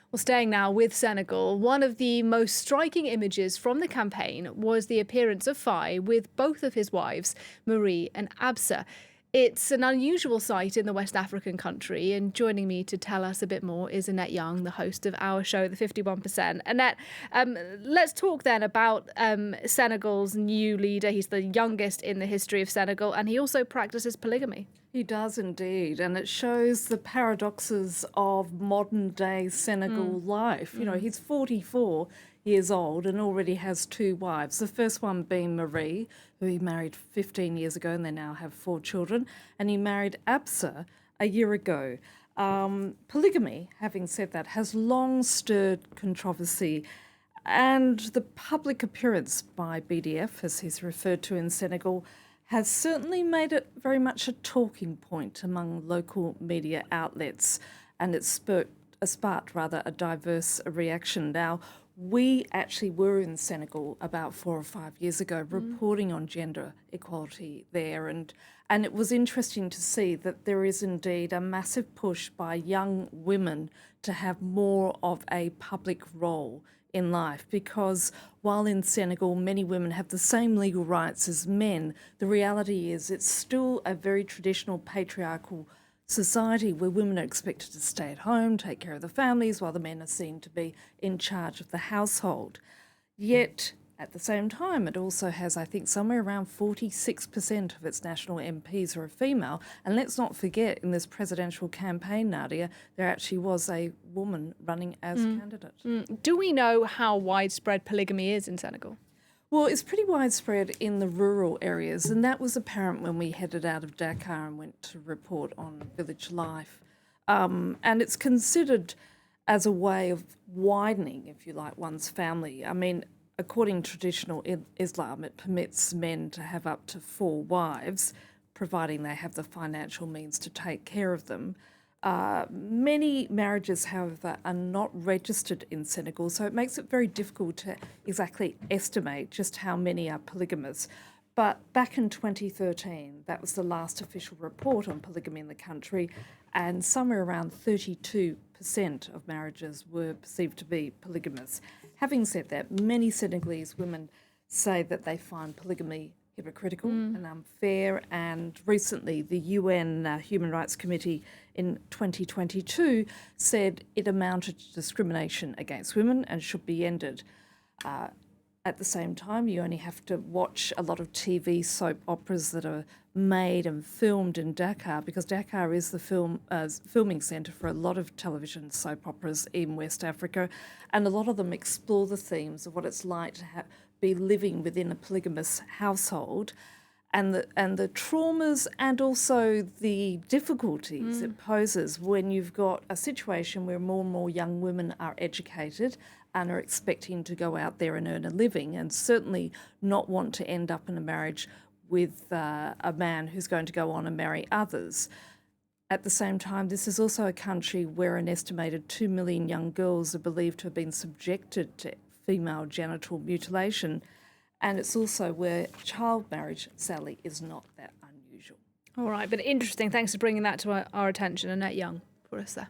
Well, staying now with Senegal, one of the most striking images from the campaign was the appearance of Faye with both of his wives, Marie and Absa. It's an unusual sight in the West African country, and joining me to tell us a bit more is Annette Young, the host of our show, The 51%. Annette, let's talk then about Senegal's new leader. He's the youngest in the history of Senegal, and he also practices polygamy. He does indeed, and it shows the paradoxes of modern-day Senegal life. You know, he's 44 years old and already has two wives. The first one being Marie, who he married 15 years ago, and they now have four children, and he married Absa a year ago. Polygamy, having said that, has long stirred controversy, and the public appearance by BDF, as he's referred to in Senegal, has certainly made it very much a talking point among local media outlets, and it's sparked a diverse reaction. Now, we actually were in Senegal about 4 or 5 years ago reporting on gender equality there, and it was interesting to see that there is indeed a massive push by young women to have more of a public role in life, because while in Senegal many women have the same legal rights as men, the reality is it's still a very traditional patriarchal society where women are expected to stay at home, take care of the families, while the men are seen to be in charge of the household. Yet, at the same time, it also has, I think, somewhere around 46% of its national MPs are female. And let's not forget, in this presidential campaign, Nadia, there actually was a woman running as candidate. Do we know how widespread polygamy is in Senegal? Well, it's pretty widespread in the rural areas, and that was apparent when we headed out of Dakar and went to report on village life. And it's considered as a way of widening, if you like, one's family. I mean, according to traditional Islam, it permits men to have up to 4 wives, providing they have the financial means to take care of them. Many marriages, however, are not registered in Senegal, so it makes it very difficult to exactly estimate just how many are polygamous. But back in 2013, that was the last official report on polygamy in the country, and somewhere around 32% of marriages were perceived to be polygamous. Having said that, many Senegalese women say that they find polygamy hypocritical and unfair, and recently the UN Human Rights Committee in 2022 said it amounted to discrimination against women and should be ended. At the same time, you only have to watch a lot of TV soap operas that are made and filmed in Dakar, because Dakar is the filming centre for a lot of television soap operas in West Africa, and a lot of them explore the themes of what it's like to be living within a polygamous household, and the traumas and also the difficulties it poses when you've got a situation where more and more young women are educated and are expecting to go out there and earn a living, and certainly not want to end up in a marriage with a man who's going to go on and marry others. At the same time, this is also a country where an estimated 2 million young girls are believed to have been subjected to female genital mutilation, and it's also where child marriage, sadly, is not that unusual. All right, but interesting. Thanks for bringing that to our attention. Annette Young for us there.